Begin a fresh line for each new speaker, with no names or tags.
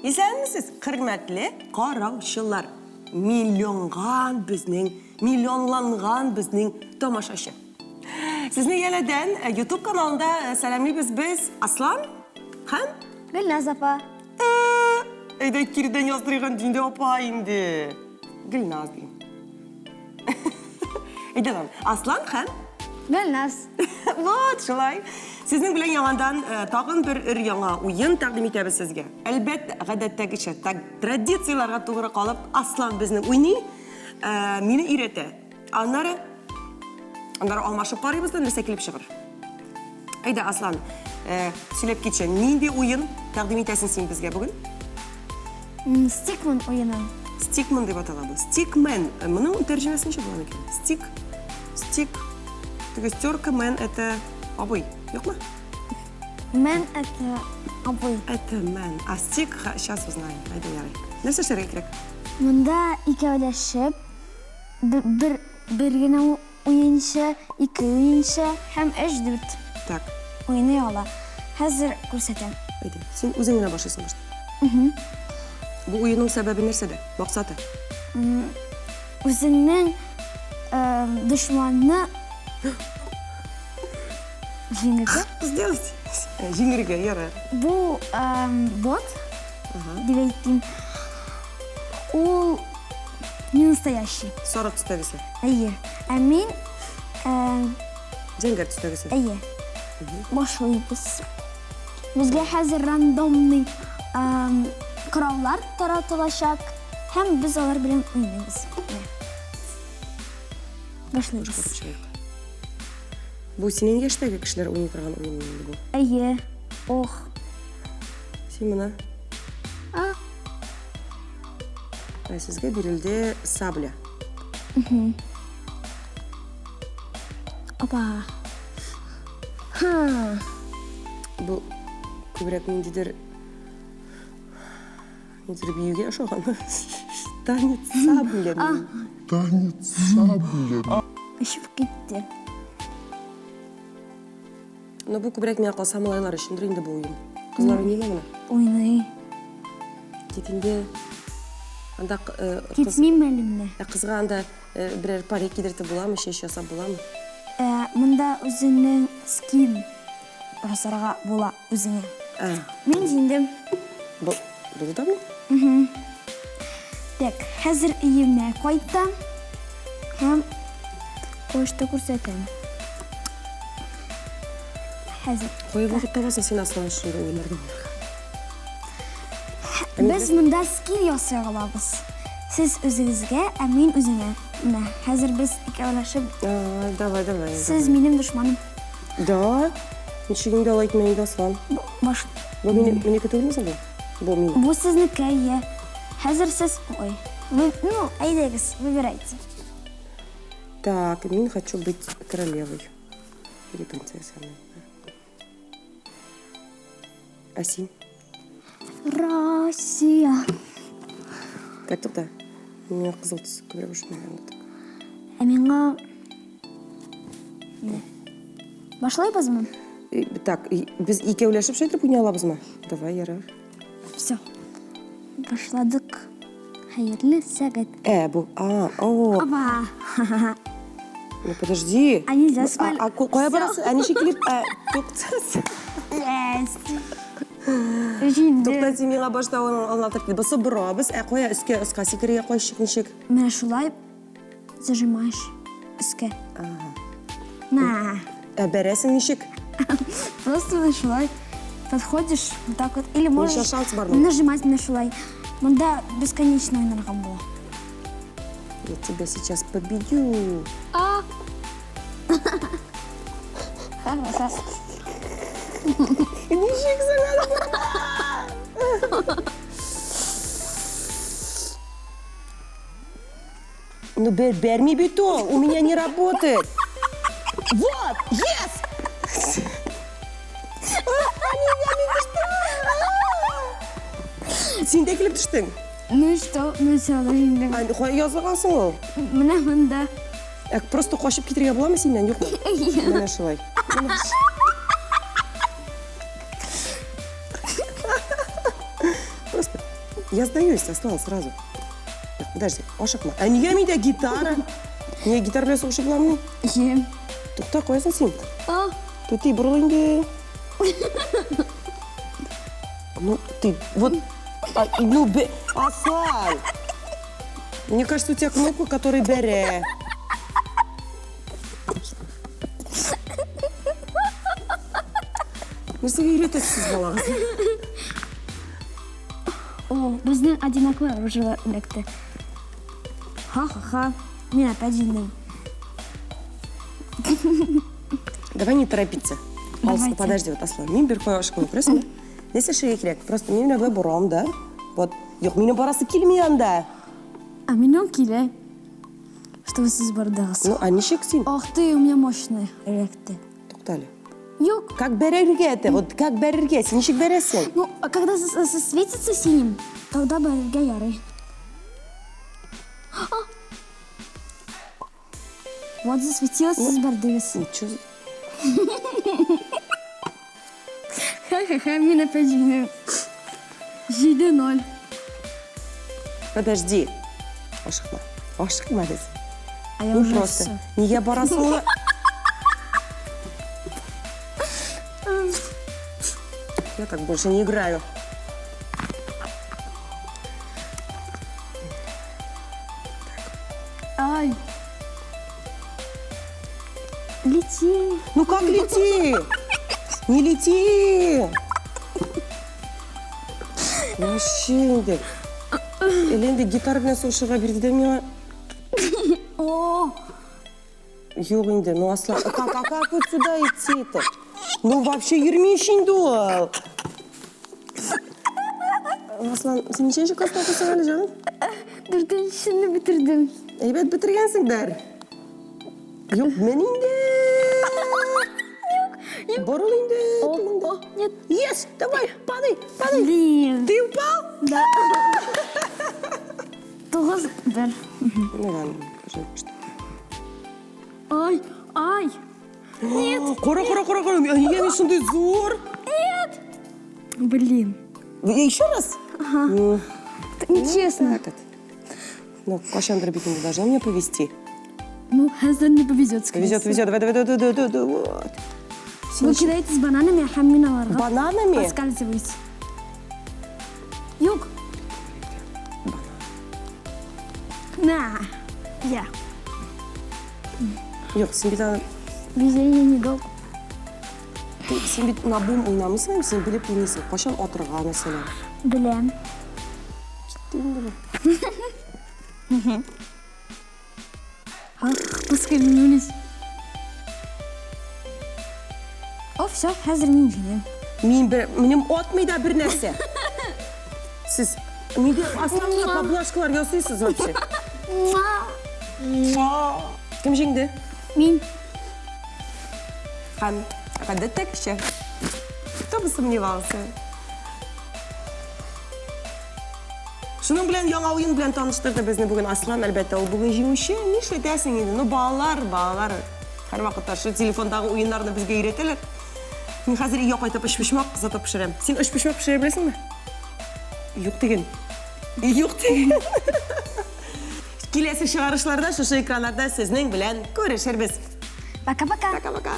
Исәнмесез, хөрмәтле караучылар. Миллионланган безнең тамашачы. Сезне янәдән YouTube каналында сәламлыйбыз без Аслан һәм
Гөлназ апа.
Әйдә кирдән яздырган динде апа инде. Гөлназ дим. Әйдә, Аслан һәм
Гөлназ.
Вот, шулай. Сезнең белән яңадан тагын бер яңа уен тәкъдим итәбез сезгә. Әлбәттә, гадәттәгечә, традицияләргә тугры калып, Аслан безнең уйный, мине өйрәтә. Аннары алмашып карыйбыз да нәрсә килеп чыгыр. Әйдә, Аслан, сөйләп китче, нинди уен тәкъдим итәсең син безгә бүген?
Стикмен уйынын.
Стикмен дип аталады. Стикмен. Моның тәрҗемәсе ничә була икән? Стик. Тегестерка мен это обой. Юкмы?
Мен это обой.
Это мен. А стик сейчас узнаем. Әйдә, ярый. Нәрсә эшләргә кирәк?
Монда икәүләшеп бер генә уенчы, ике уенчы һәм 3-4
Так.
уйный ала. Хәзер күрсәтәм.
Әйдә. Син үзең генә башлыйсың башта. Бу уенның сәбәбе нәрсәдә? Максаты?
Үзеңнең дошманны җиңәргә.
Сделать. Җиңәргә ярар.
Бу бот, дип әйтим. Ул не настоящий.
Сары төстәгесе.
Әйе. Ә мин
Җәңгәр төстәгесе.
әйе. Башлыйбыз. Безгә хәзер рандомный кораллар таратылачак һәм без алар белән уйныйбыз. Башлыйбыз.
Бу синең яшьтәге кешеләр уйный торган уен инде бу.
Әйе. Ох.
Син моны сезгә бирелде сабля.
Опа.
Бу күбрәк ниндидер биюгә ошаган. Танец сабля.
Танец сабля.
Ишеп китте.
Но бу күбрәк миңа калса малайлар өчендер инде бу уен. Кызлар уйныймы моны?
Уйный.
Тик инде анда
Китмим әлемне.
кызга анда берәр парик кидертеп буламы, чәч ясап буламы?
Монда үзеңнең скин ясарга була үзеңә. Мин җиңдем.
Бу булдымы?
Так, хәзер өемә кайтам. Һәм почта күрсәтәм. Хәзер.
Куеп вакыт табасың син Аслан өчен уйларга.
Без монда скин ясый алабыз. Сез үзегезгә, ә мин үзеңә. Менә, хәзер без икәүләшеп.
Давай.
Сез минем дошманым.
Да. Ничегеңдә алай итмәйин Аслан.
Баш.
Бу мине көтүлмәсен бу? Бу мине.
Бу сезнеке, я. Хәзер сез, ой. Ну, әйдәгез, выбирайте.
Так, мин хочу быть королевой. Или принцессой. А син?
Россия.
Так, тукта. Миңа кызыл төс күбрәк ошамаган.
Ә миңа... Башлайбызмы?
Так, без икәүләшеп шәйтеп уйный алабызмы? Давай, ярар.
Все. Башладык. Хәерле сәгать.
Бу.
Опа.
Ну, подожди.
А нельзя спалить.
Кая барасың? Ничек килеп? Тукта.
Есть. Җиңде.
Тукта, син миңа башта аңлатып кит. Бысы борабыз, кая өскә сикергә кайчык ничек?
Менә шулай зажимаешь өскә. На.
Бәрәсең ничек?
Просто на шулай подходишь вот так вот. Или можешь
шанс бар.
нажимать на шулай. Монда бесконечно уйнарга була.
Я тебя сейчас победю. Ничек саңа. Ну, бәрми бит ул. У меня не работает. Вот! Yes! Син дә килеп төштең.
Ну что, ну все, җиңдем.
Кая язылгансың ул?
Менә монда.
Просто качып китергә буламы синнән, юкмы? Менә шулай. Просто Я сдаюсь, Аслан, сразу. Так, подожди, ашықма. А неге менде гитара? Неге гитара білесің ұшы бұламын?
Ем.
Тоқта қойсын сен.
А,
Ты бұрылыңды. Ну, ты, вот, Аслан. Мне кажется, у тебя кнопка, которая бере. Нәрсеге үйретесіз балаңыз?
о, біздің одинаковый оружие ілікті. Ха-ха-ха, мен опять жеңдім.
Давай не торопиться.
Давайте.
Подожди, вот, Аслан, мен бір қой ашқым көресің бе? Не сешеге керек? Просто мен өбі бұрам, да? Вот, жоқ, менің барасы келмей анда.
А менің келе. Что сіз бардығыз?
Ну, а нешек сен?
Ах ты, у меня мощный ілікті.
Тоқтали.
Yok.
Как берерге это? Вот как берерге? Сен нешек бересің?
Ну, а когда светится синим, тогда берега ярый. Вот засветилось, сіз бардығыз.
Ничего.
Ха-ха-ха, мен опять жеңдім. 7-0.
Подожди. Ашықма. Ашықма біз.
А я
Ну
уже
просто.
всё.
Неге барасың оны? Я так больше не играю.
Ай. Лети.
Ну как лети? Не лети! Вообще енді. Енді гитара білен сошыға берді де мен.
О,
Жоқ енді, ну Аслан, как вот сюда идти-то? Ну вообще ермейшін ол. Аслан, сен нешінші класста оқисың әлі жаным?
4-шіні бітірдім.
Әйбет бітіргенсіңдер. Жоқ, мен енді. Бұрыл енді.
О, нет.
Yes, давай, падай.
Блин.
Ты упал?
Да. 9-1.
Ну ладно, скажи, что.
Ай, ай. Нет.
Қора. Неге мен сондай зор?
Нет. Блин.
Еще раз?
Ага.
Ну,
Нечестно.
так это. Ну, қашан бір бетіңді должна мне повезти.
Ну, Хазар не повезет, скорее
Везет. Давай. Вот.
Вы кидаете с бананами, а хамина варга.
Бананами?
Подскальзываете. Юг. На. Я.
Жоқ, сен бет ана...
Везение недолго.
Сен бет набум ойнамысың, сен біліп ойнайсың. Қашан отырға, мәселен.
Блин. Ах, поскользнулись. О, все, Хазар мен жеңем.
Менің отмайда бір нәрсе. Сіз неде Асланға поблажкалар ясайсыз вообще? Кім жеңді?
Мен.
Хан, қандай тәкіші? Кто бы сомневался? Шының білен, яңа ойын білен таныштырды бізді бүгін Аслан, әлбәтті, ол бүгін жеңуші. Не шетесің енді? Ну, балалар. Әр вақытта шы телефондағы ойындарды бізге үйретелер. Мен қазір үйе қайтып үш пішмақ зато пішірем. Сен үш пішмақ пішіре білесің бе? Жоқ деген. Келесі шығарышларда, шушы экранlarda сіздің білен көрішербіз.
Пока-пока.
Пока-пока.